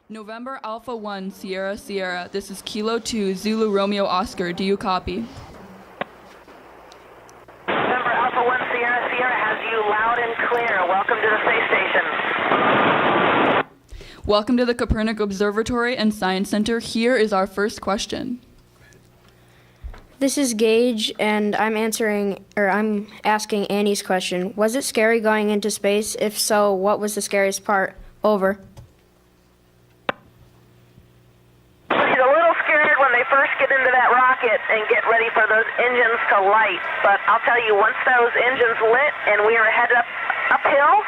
November Alpha 1 Sierra Sierra. This is Kilo 2 Zulu Romeo Oscar. Do you copy? November Alpha 1 Sierra Sierra has you loud and clear. Welcome to the space station. Welcome to the Kopernik Observatory and Science Center. Here is our first question. This is Gage, and I'm asking Annie's question. Was it scary going into space? If so, what was the scariest part? Over. She's a little scared when they first get into that rocket and get ready for those engines to light. But I'll tell you, once those engines lit and we were headed uphill,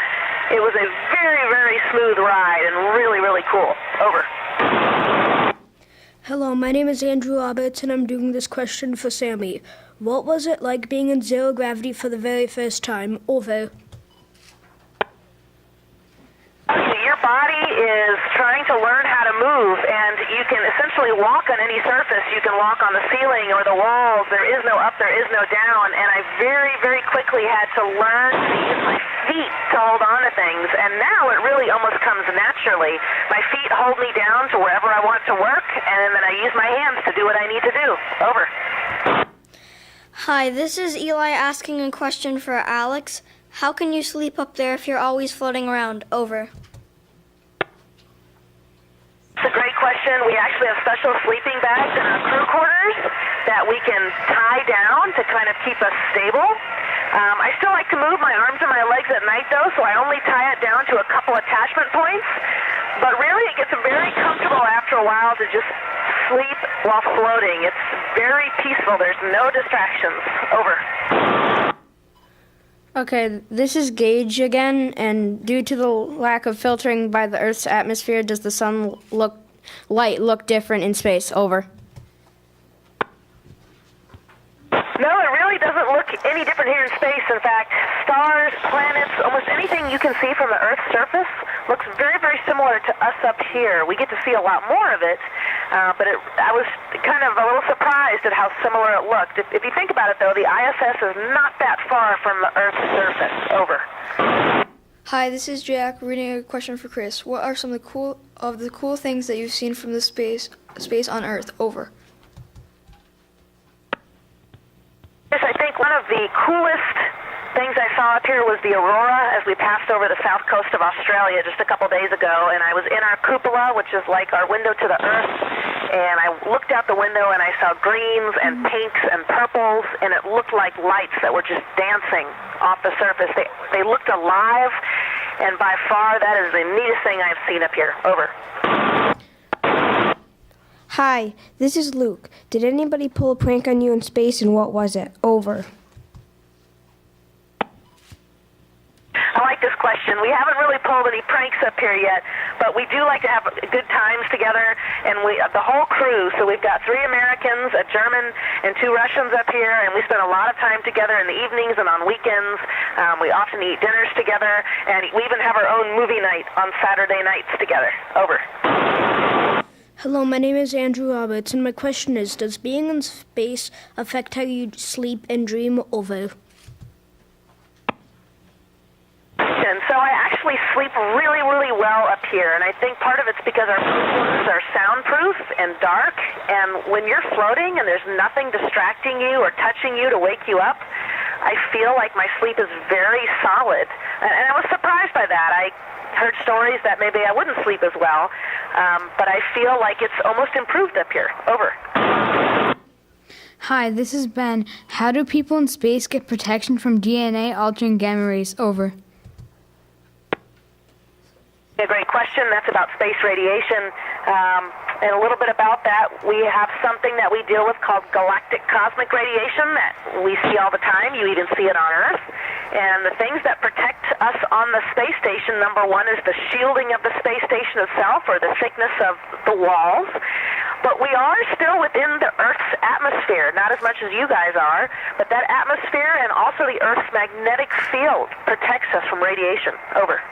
it was a very, very smooth ride and really, really cool. Over. Hello, my name is Andrew Roberts, and I'm doing this question for Sammy. What was it like being in zero gravity for the very first time? Over. Your body is trying to learn how to move, and you can essentially walk on any surface. You can walk on the ceiling or the walls. There is no up, there is no down, and I very, very quickly had to learn to use my feet to hold on to things, and now it really almost comes naturally. My feet hold me down to wherever I want to work, and then I use my hands to do what I need to do. Over. Hi, this is Eli asking a question for Alex. How can you sleep up there if you're always floating around? Over. It's a great question. We actually have special sleeping bags in our crew quarters that we can tie down to kind of keep us stable. I still like to move my arms and my legs at night, though, so I only tie it down to a couple attachment points. But really, it gets very comfortable after a while to just sleep while floating. It's very peaceful. There's no distractions. Over. Okay, this is Gage again, and due to the lack of filtering by the Earth's atmosphere, does the light look different in space? Over. No, it really doesn't look any different here in space. In fact, stars, planets, almost anything you can see from the Earth's surface looks very, very similar to us up here. We get to see a lot more of it, but I was kind of a little surprised at how similar it looked. If you think about it, though, the ISS is not that far from the Earth's surface. Over. Hi, this is Jack reading a question for Chris. What are some of the cool things that you've seen from the space on Earth? Over. Yes, I think one of the coolest things I saw up here was the aurora as we passed over the south coast of Australia just a couple days ago, and I was in our cupola, which is like our window to the Earth, and I looked out the window and I saw greens and pinks and purples, and it looked like lights that were just dancing off the surface. They looked alive, and by far that is the neatest thing I've seen up here. Over. Hi, this is Luke. Did anybody pull a prank on you in space, and what was it? Over. I like this question. We haven't really pulled any pranks up here yet, but we do like to have good times together, and the whole crew, so we've got 3 Americans, a German, and 2 Russians up here, and we spend a lot of time together in the evenings and on weekends. We often eat dinners together, and we even have our own movie night on Saturday nights together. Over. Hello, my name is Andrew Roberts, and my question is, does being in space affect how you sleep and dream? Over. And so I actually sleep really, really well up here, and I think part of it's because our rooms are soundproof and dark, and when you're floating and there's nothing distracting you or touching you to wake you up, I feel like my sleep is very solid. And I was surprised by that. I heard stories that maybe I wouldn't sleep as well, but I feel like it's almost improved up here. Over. Hi, this is Ben. How do people in space get protection from DNA-altering gamma rays? Over. A great question. That's about space radiation. And a little bit about that, we have something that we deal with called galactic cosmic radiation that we see all the time. You even see it on Earth. And the things that protect us on the space station, number one, is the shielding of the space station itself, or the thickness of the walls. But we are still within the Earth's atmosphere, not as much as you guys are, but that atmosphere and also the Earth's magnetic field protects us from radiation. Over.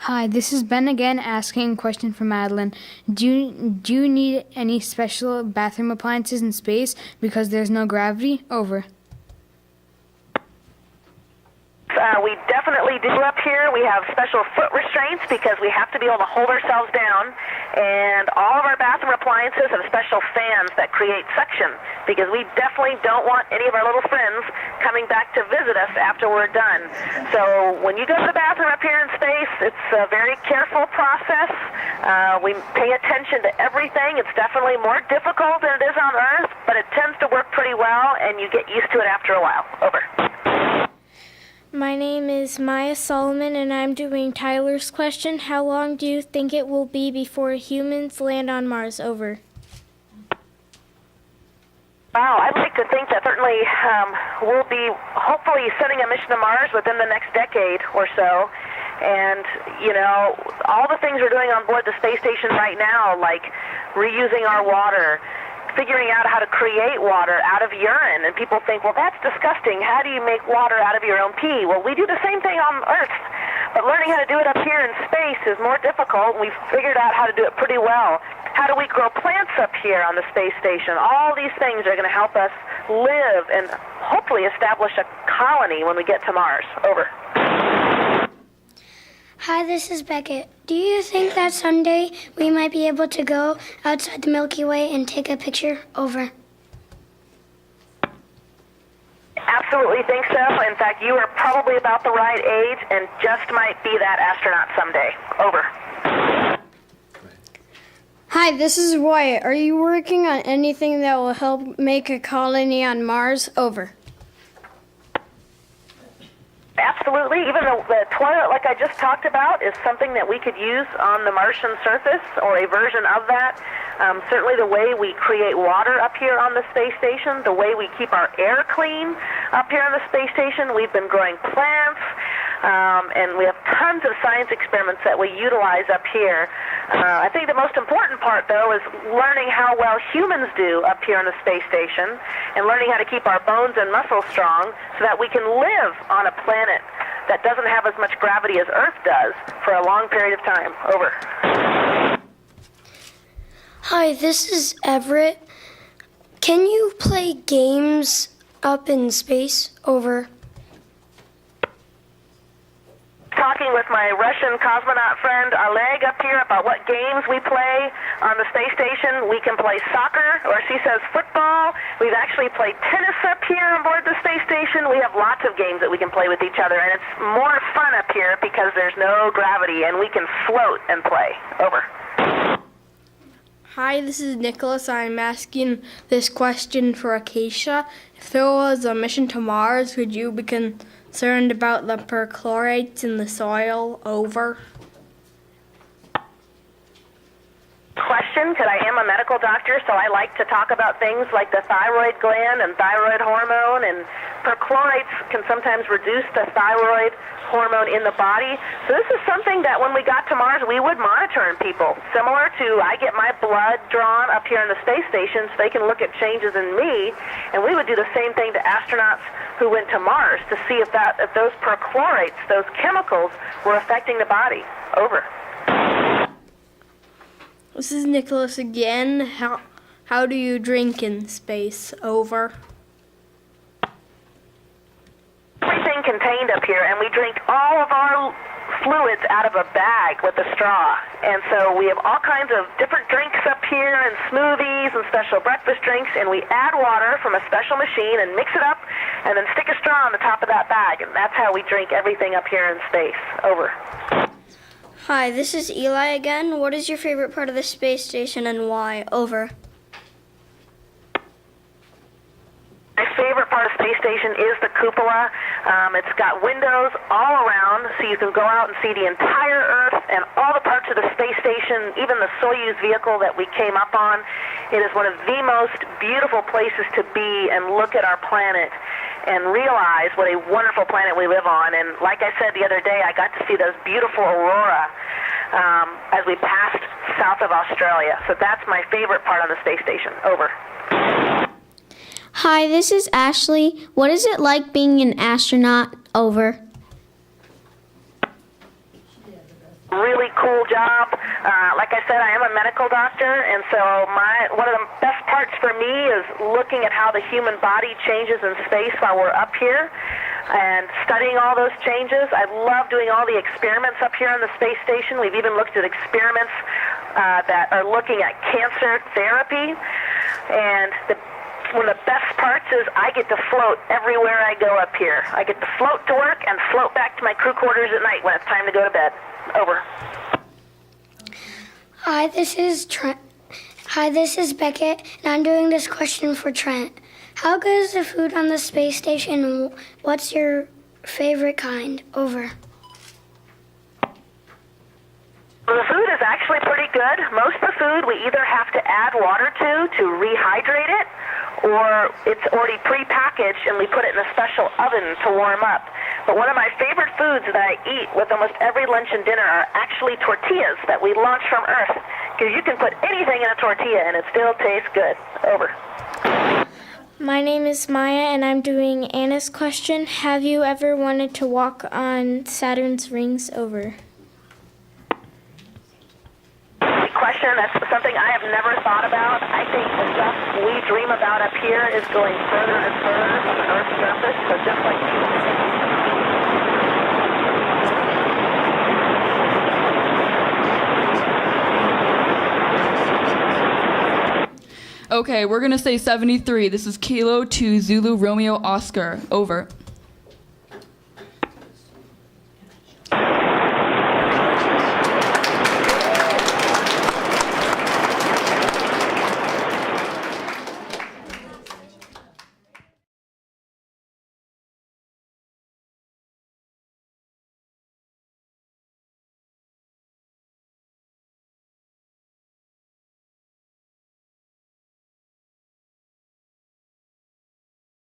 Hi, this is Ben again asking a question for Madeline. Do you need any special bathroom appliances in space because there's no gravity? Over. we definitely do up here. We have special foot restraints because we have to be able to hold ourselves down. And all of our bathroom appliances have special fans that create suction because we definitely don't want any of our little friends coming back to visit us after we're done. So when you go to the bathroom up here in space, it's a very careful process. We pay attention to everything. It's definitely more difficult than it is on Earth, but it tends to work pretty well, and you get used to it after a while. Over. My name is Maya Solomon, and I'm doing Tyler's question. How long do you think it will be before humans land on Mars? Over. Wow, I'd like to think that certainly we'll be hopefully sending a mission to Mars within the next decade or so. And, you know, all the things we're doing on board the space station right now, like reusing our water, figuring out how to create water out of urine. And people think, well, that's disgusting. How do you make water out of your own pee? Well, we do the same thing on Earth. But learning how to do it up here in space is more difficult, and we've figured out how to do it pretty well. How do we grow plants up here on the space station? All these things are going to help us live and hopefully establish a colony when we get to Mars. Over. Hi, this is Beckett. Do you think that someday we might be able to go outside the Milky Way and take a picture? Over. Absolutely think so. In fact, you are probably about the right age and just might be that astronaut someday. Over. Hi, this is Wyatt. Are you working on anything that will help make a colony on Mars? Over. Absolutely. Even the toilet, like I just talked about, is something that we could use on the Martian surface or a version of that. Certainly the way we create water up here on the space station, the way we keep our air clean up here on the space station. We've been growing plants, and we have tons of science experiments that we utilize up here. I think the most important part, though, is learning how well humans do up here on the space station and learning how to keep our bones and muscles strong so that we can live on a planet that doesn't have as much gravity as Earth does for a long period of time. Over. Hi, this is Everett. Can you play games up in space? Over. Talking with my Russian cosmonaut friend Oleg up here about what games we play on the space station. We can play soccer, or she says football. We've actually played tennis up here on board the space station. We have lots of games that we can play with each other, and it's more fun up here because there's no gravity, and we can float and play. Over. Hi, this is Nicholas. I'm asking this question for Acacia. If there was a mission to Mars, would you be concerned about the perchlorates in the soil? Over. Question, because I am a medical doctor, so I like to talk about things like the thyroid gland and thyroid hormone, and perchlorates can sometimes reduce the thyroid hormone in the body. So this is something that when we got to Mars, we would monitor in people. Similar to I get my blood drawn up here in the space station so they can look at changes in me, and we would do the same thing to astronauts who went to Mars to see if those perchlorates, those chemicals, were affecting the body. Over. This is Nicholas again. How do you drink in space? Over. Everything contained up here, and we drink all of our fluids out of a bag with a straw. And so we have all kinds of different drinks up here, and smoothies and special breakfast drinks, and we add water from a special machine and mix it up and then stick a straw on the top of that bag, and that's how we drink everything up here in space. Over. Hi, this is Eli again. What is your favorite part of the space station and why? Over. My favorite part of Space Station is the cupola. It's got windows all around, so you can go out and see the entire Earth and all the parts of the space station, even the Soyuz vehicle that we came up on. It is one of the most beautiful places to be and look at our planet and realize what a wonderful planet we live on. And like I said the other day, I got to see those beautiful aurora as we passed south of Australia. So that's my favorite part on the space station. Over. Hi, this is Ashley. What is it like being an astronaut? Over. Really cool job. Like I said, I am a medical doctor, and so one of the best parts for me is looking at how the human body changes in space while we're up here. and studying all those changes. I love doing all the experiments up here on the space station. We've even looked at experiments that are looking at cancer therapy. And one of the best parts is I get to float everywhere I go up here. I get to float to work and float back to my crew quarters at night when it's time to go to bed. Over. Hi, this is Trent. Hi, this is Beckett, and I'm doing this question for Trent. How good is the food on the space station, and what's your favorite kind? Over. Well, the food is actually pretty good. Most of the food we either have to add water to rehydrate it, or it's already pre-packaged and we put it in a special oven to warm up. But one of my favorite foods that I eat with almost every lunch and dinner are actually tortillas that we launch from Earth, because you can put anything in a tortilla and it still tastes good. Over. My name is Maya, and I'm doing Anna's question. Have you ever wanted to walk on Saturn's rings? Over. Good question. That's something I have never thought about. I think the stuff we dream about up here is going further and further from the Earth's surface. So just like Okay, we're gonna say 73. This is Kilo 2 Zulu Romeo Oscar. Over.